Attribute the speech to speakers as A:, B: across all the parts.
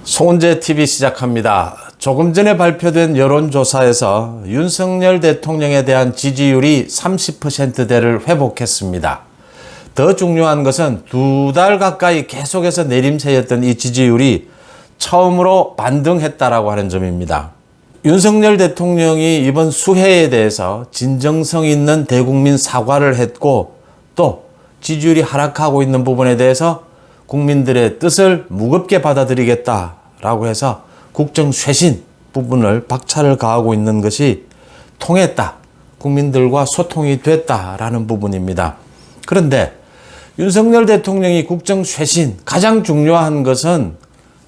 A: 송은재 TV 시작합니다. 조금 전에 발표된 여론조사에서 윤석열 대통령에 대한 지지율이 30%대를 회복했습니다. 더 중요한 것은 2달 가까이 계속해서 내림세였던 이 지지율이 처음으로 반등했다라고 하는 점입니다. 윤석열 대통령이 이번 수해에 대해서 진정성 있는 대국민 사과를 했고, 또 지지율이 하락하고 있는 부분에 대해서 국민들의 뜻을 무겁게 받아들이겠다라고 해서 국정 쇄신 부분을 박차를 가하고 있는 것이 통했다, 국민들과 소통이 됐다라는 부분입니다. 그런데 윤석열 대통령이 국정 쇄신 가장 중요한 것은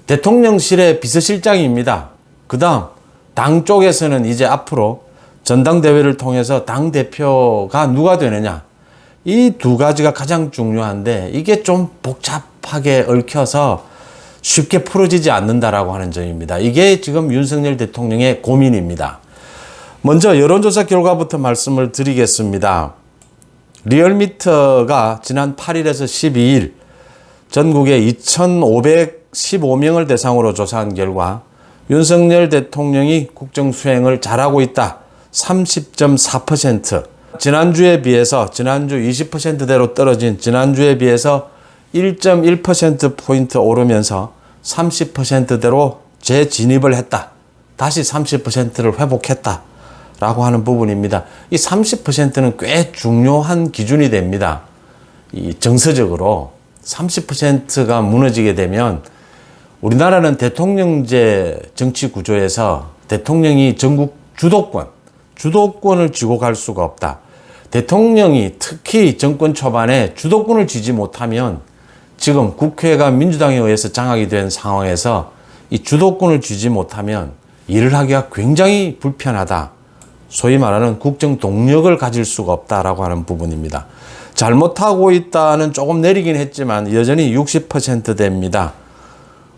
A: 대통령실의 비서실장입니다. 그 다음 당 쪽에서는 이제 앞으로 전당대회를 통해서 당대표가 누가 되느냐, 이 두 가지가 가장 중요한데 이게 좀 복잡하게 얽혀서 쉽게 풀어지지 않는다라고 하는 점입니다. 이게 지금 윤석열 대통령의 고민입니다. 먼저 여론조사 결과부터 말씀을 드리겠습니다. 리얼미터가 지난 8일에서 12일 전국에 2,515명을 대상으로 조사한 결과 윤석열 대통령이 국정 수행을 잘하고 있다, 30.4%. 지난주에 비해서, 지난주 20%대로 떨어진 지난주에 비해서 1.1%포인트 오르면서 30%대로 재진입을 했다, 다시 30%를 회복했다 라고 하는 부분입니다. 이 30%는 꽤 중요한 기준이 됩니다. 이 정서적으로 30%가 무너지게 되면 우리나라는 대통령제 정치 구조에서 대통령이 전국 주도권을 쥐고 갈 수가 없다. 대통령이 특히 정권 초반에 주도권을 쥐지 못하면, 지금 국회가 민주당에 의해서 장악이 된 상황에서 이 주도권을 쥐지 못하면 일을 하기가 굉장히 불편하다. 소위 말하는 국정 동력을 가질 수가 없다라고 하는 부분입니다. 잘못하고 있다는 조금 내리긴 했지만 여전히 60%대입니다.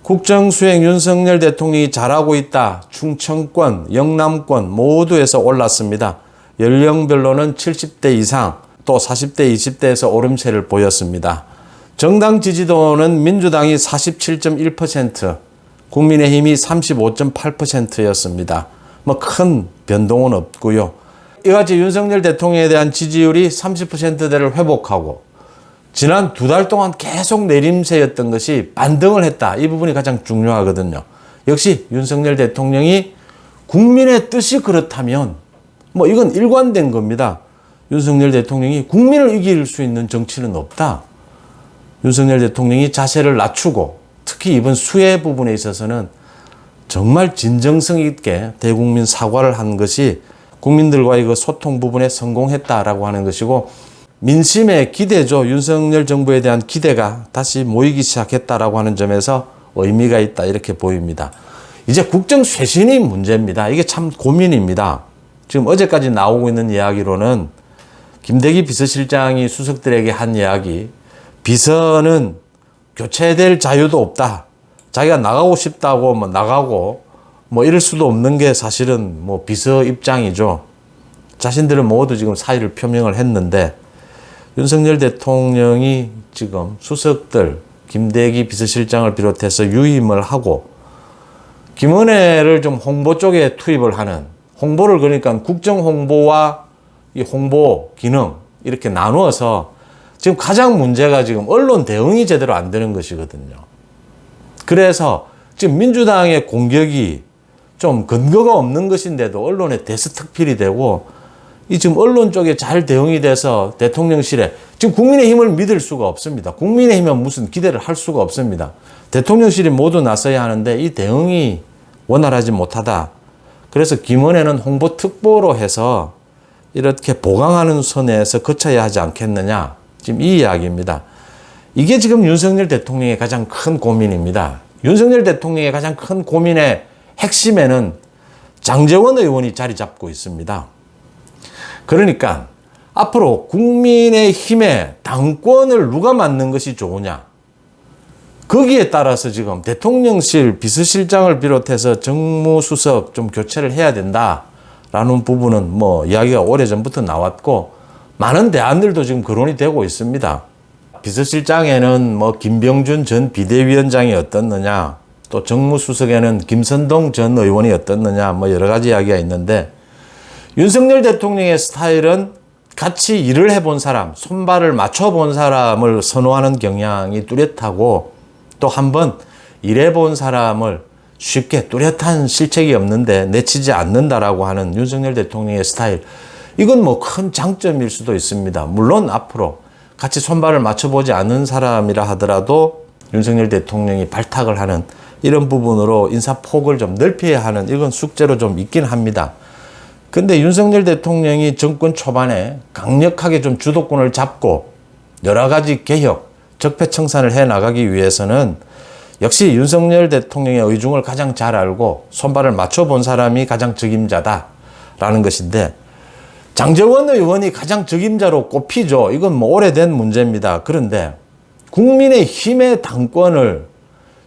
A: 국정 수행 윤석열 대통령이 잘하고 있다. 충청권, 영남권 모두에서 올랐습니다. 연령별로는 70대 이상, 또 40대, 20대에서 오름세를 보였습니다. 정당 지지도는 민주당이 47.1%, 국민의힘이 35.8%였습니다. 큰 변동은 없고요. 이같이 윤석열 대통령에 대한 지지율이 30%대를 회복하고 지난 2달 동안 계속 내림세였던 것이 반등을 했다. 이 부분이 가장 중요하거든요. 역시 윤석열 대통령이 국민의 뜻이 그렇다면 이건 일관된 겁니다. 윤석열 대통령이 국민을 이길 수 있는 정치는 없다. 윤석열 대통령이 자세를 낮추고 특히 이번 수해 부분에 있어서는 정말 진정성 있게 대국민 사과를 한 것이 국민들과의 그 소통 부분에 성공했다라고 하는 것이고, 민심의 기대죠. 윤석열 정부에 대한 기대가 다시 모이기 시작했다라고 하는 점에서 의미가 있다, 이렇게 보입니다. 이제 국정 쇄신이 문제입니다. 이게 참 고민입니다. 지금 어제까지 나오고 있는 이야기로는 김대기 비서실장이 수석들에게 한 이야기, 비서는 교체될 자유도 없다. 자기가 나가고 싶다고 나가고 이럴 수도 없는 게 사실은 비서 입장이죠. 자신들은 모두 지금 사의를 표명을 했는데, 윤석열 대통령이 지금 수석들, 김대기 비서실장을 비롯해서 유임을 하고 김은혜를 좀 홍보 쪽에 투입을 하는, 홍보를 그러니까 국정 홍보와 이 홍보 기능 이렇게 나누어서, 지금 가장 문제가 지금 언론 대응이 제대로 안 되는 것이거든요. 그래서 지금 민주당의 공격이 좀 근거가 없는 것인데도 언론에 대스특필이 되고, 이 지금 언론 쪽에 잘 대응이 돼서 대통령실에 지금 국민의힘을 믿을 수가 없습니다. 국민의힘은 무슨 기대를 할 수가 없습니다. 대통령실이 모두 나서야 하는데 이 대응이 원활하지 못하다. 그래서 김은혜는 홍보특보로 해서 이렇게 보강하는 선에서 거쳐야 하지 않겠느냐, 지금 이 이야기입니다. 이게 지금 윤석열 대통령의 가장 큰 고민입니다. 윤석열 대통령의 가장 큰 고민의 핵심에는 장제원 의원이 자리 잡고 있습니다. 그러니까 앞으로 국민의힘의 당권을 누가 맡는 것이 좋으냐, 거기에 따라서 지금 대통령실 비서실장을 비롯해서 정무수석 좀 교체를 해야 된다라는 부분은 이야기가 오래전부터 나왔고, 많은 대안들도 지금 거론이 되고 있습니다. 비서실장에는 김병준 전 비대위원장이 어떻느냐, 또 정무수석에는 김선동 전 의원이 어떻느냐 뭐 여러 가지 이야기가 있는데, 윤석열 대통령의 스타일은 같이 일을 해본 사람, 손발을 맞춰본 사람을 선호하는 경향이 뚜렷하고, 또 한번 일해본 사람을 쉽게 뚜렷한 실책이 없는데 내치지 않는다라고 하는 윤석열 대통령의 스타일, 이건 뭐 큰 장점일 수도 있습니다. 물론 앞으로 같이 손발을 맞춰보지 않은 사람이라 하더라도 윤석열 대통령이 발탁을 하는 이런 부분으로 인사폭을 좀 넓혀야 하는, 이건 숙제로 좀 있긴 합니다. 근데 윤석열 대통령이 정권 초반에 강력하게 좀 주도권을 잡고 여러 가지 개혁, 적폐청산을 해 나가기 위해서는 역시 윤석열 대통령의 의중을 가장 잘 알고 손발을 맞춰본 사람이 가장 적임자다라는 것인데, 장제원 의원이 가장 적임자로 꼽히죠. 이건 뭐 오래된 문제입니다. 그런데 국민의힘의 당권을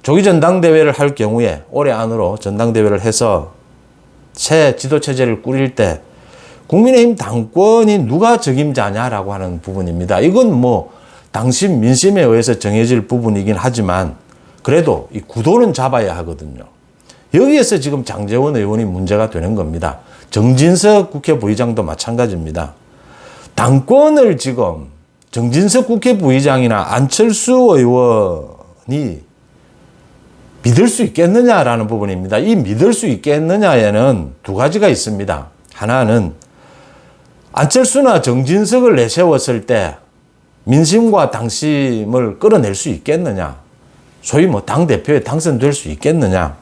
A: 조기 전당대회를 할 경우에 올해 안으로 전당대회를 해서 새 지도체제를 꾸릴 때 국민의힘 당권이 누가 적임자냐라고 하는 부분입니다. 이건 뭐 당심 민심에 의해서 정해질 부분이긴 하지만 그래도 이 구도는 잡아야 하거든요. 여기에서 지금 장제원 의원이 문제가 되는 겁니다. 정진석 국회 부의장도 마찬가지입니다. 당권을 지금 정진석 국회 부의장이나 안철수 의원이 믿을 수 있겠느냐라는 부분입니다. 이 믿을 수 있겠느냐에는 두 가지가 있습니다. 하나는 안철수나 정진석을 내세웠을 때 민심과 당심을 끌어낼 수 있겠느냐, 소위 뭐 당대표에 당선될 수 있겠느냐,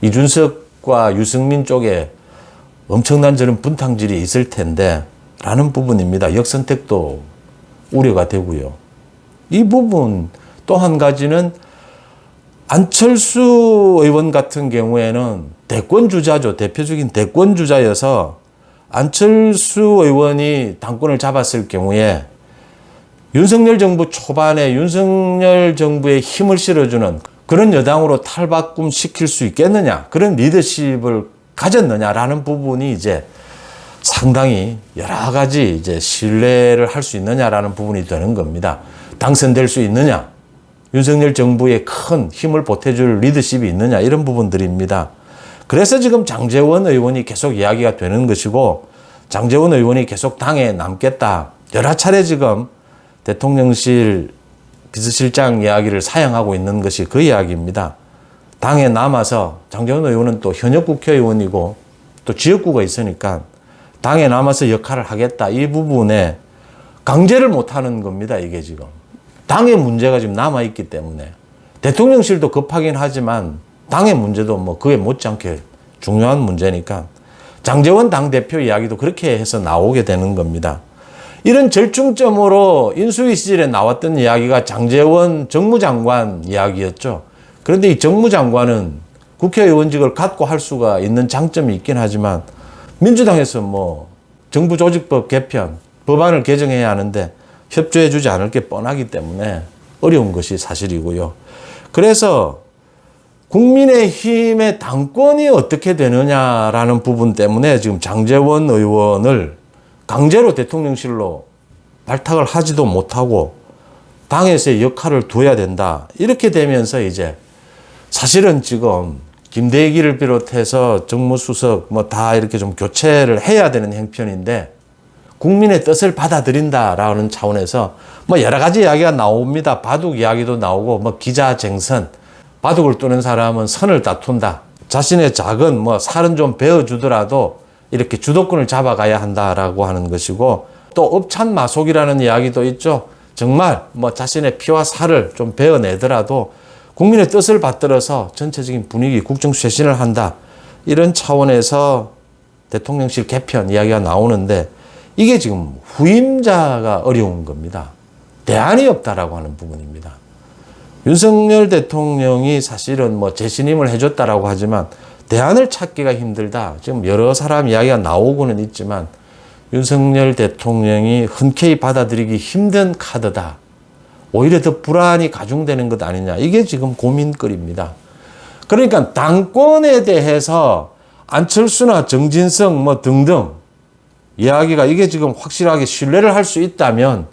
A: 이준석과 유승민 쪽에 엄청난 저런 분탕질이 있을 텐데 라는 부분입니다. 역선택도 우려가 되고요. 이 부분 또 한 가지는 안철수 의원 같은 경우에는 대권주자죠. 대표적인 대권주자여서 안철수 의원이 당권을 잡았을 경우에 윤석열 정부 초반에 윤석열 정부에 힘을 실어주는 그런 여당으로 탈바꿈 시킬 수 있겠느냐, 그런 리더십을 가졌느냐라는 부분이 이제 상당히 여러 가지 이제 신뢰를 할 수 있느냐라는 부분이 되는 겁니다. 당선될 수 있느냐, 윤석열 정부에 큰 힘을 보태줄 리더십이 있느냐, 이런 부분들입니다. 그래서 지금 장제원 의원이 계속 이야기가 되는 것이고, 장제원 의원이 계속 당에 남겠다, 여러 차례 지금 대통령실 비서실장 이야기를 사용하고 있는 것이 그 이야기입니다. 당에 남아서, 장제원 의원은 또 현역 국회의원이고 또 지역구가 있으니까 당에 남아서 역할을 하겠다, 이 부분에 강제를 못하는 겁니다. 이게 지금 당의 문제가 지금 남아있기 때문에 대통령실도 급하긴 하지만 당의 문제도 뭐 그에 못지않게 중요한 문제니까 장제원 당대표 이야기도 그렇게 해서 나오게 되는 겁니다. 이런 절충점으로 인수위 시절에 나왔던 이야기가 장제원 정무장관 이야기였죠. 그런데 이 정무장관은 국회의원직을 갖고 할 수가 있는 장점이 있긴 하지만 민주당에서 뭐 정부조직법 개편, 법안을 개정해야 하는데 협조해 주지 않을 게 뻔하기 때문에 어려운 것이 사실이고요. 그래서 국민의힘의 당권이 어떻게 되느냐라는 부분 때문에 지금 장제원 의원을 강제로 대통령실로 발탁을 하지도 못하고 당에서의 역할을 둬야 된다, 이렇게 되면서 이제 사실은 지금 김대기를 비롯해서 정무수석 뭐 다 이렇게 좀 교체를 해야 되는 형편인데 국민의 뜻을 받아들인다라는 차원에서 뭐 여러 가지 이야기가 나옵니다. 바둑 이야기도 나오고 뭐 기자쟁선, 바둑을 두는 사람은 선을 다툰다, 자신의 작은 뭐 살은 좀 베어주더라도 이렇게 주도권을 잡아가야 한다라고 하는 것이고, 또 업찬마속이라는 이야기도 있죠. 정말 뭐 자신의 피와 살을 좀 베어내더라도 국민의 뜻을 받들어서 전체적인 분위기, 국정 쇄신을 한다, 이런 차원에서 대통령실 개편 이야기가 나오는데 이게 지금 후임자가 어려운 겁니다. 대안이 없다라고 하는 부분입니다. 윤석열 대통령이 사실은 뭐 재신임을 해줬다라고 하지만 대안을 찾기가 힘들다, 지금 여러 사람 이야기가 나오고는 있지만 윤석열 대통령이 흔쾌히 받아들이기 힘든 카드다, 오히려 더 불안이 가중되는 것 아니냐, 이게 지금 고민거리입니다. 그러니까 당권에 대해서 안철수나 정진석 뭐 등등 이야기가 이게 지금 확실하게 신뢰를 할 수 있다면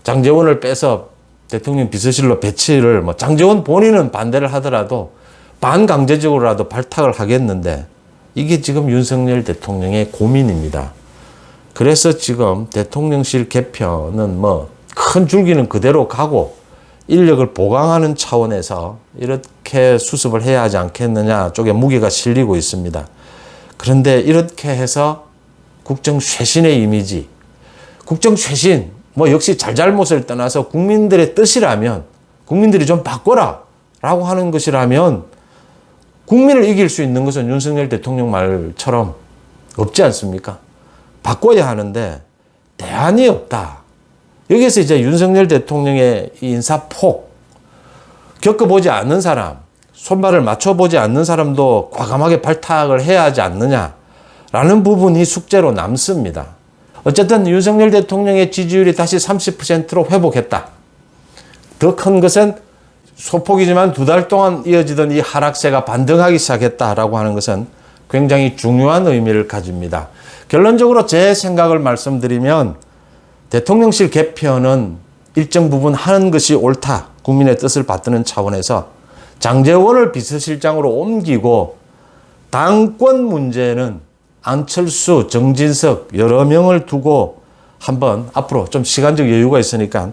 A: 장제원을 빼서 대통령 비서실로 배치를, 뭐 장제원 본인은 반대를 하더라도 반강제적으로라도 발탁을 하겠는데 이게 지금 윤석열 대통령의 고민입니다. 그래서 지금 대통령실 개편은 뭐 큰 줄기는 그대로 가고 인력을 보강하는 차원에서 이렇게 수습을 해야 하지 않겠느냐 쪽에 무게가 실리고 있습니다. 그런데 이렇게 해서 국정 쇄신의 이미지, 국정 쇄신 뭐 역시 잘잘못을 떠나서 국민들의 뜻이라면 국민들이 좀 바꿔라 라고 하는 것이라면 국민을 이길 수 있는 것은 윤석열 대통령 말처럼 없지 않습니까? 바꿔야 하는데 대안이 없다. 여기서 이제 윤석열 대통령의 인사폭, 겪어보지 않는 사람, 손발을 맞춰보지 않는 사람도 과감하게 발탁을 해야 하지 않느냐라는 부분이 숙제로 남습니다. 어쨌든 윤석열 대통령의 지지율이 다시 30%로 회복했다. 더 큰 것은 소폭이지만 2달 동안 이어지던 이 하락세가 반등하기 시작했다라고 하는 것은 굉장히 중요한 의미를 가집니다. 결론적으로 제 생각을 말씀드리면 대통령실 개편은 일정 부분 하는 것이 옳다. 국민의 뜻을 받드는 차원에서 장제원을 비서실장으로 옮기고 당권 문제는 안철수, 정진석 여러 명을 두고 한번 앞으로 좀 시간적 여유가 있으니까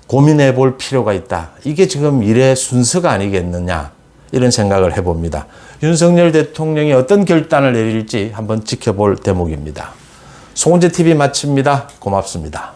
A: 고민해 볼 필요가 있다. 이게 지금 미래의 순서가 아니겠느냐 이런 생각을 해봅니다. 윤석열 대통령이 어떤 결단을 내릴지 한번 지켜볼 대목입니다. 송은재 TV 마칩니다. 고맙습니다.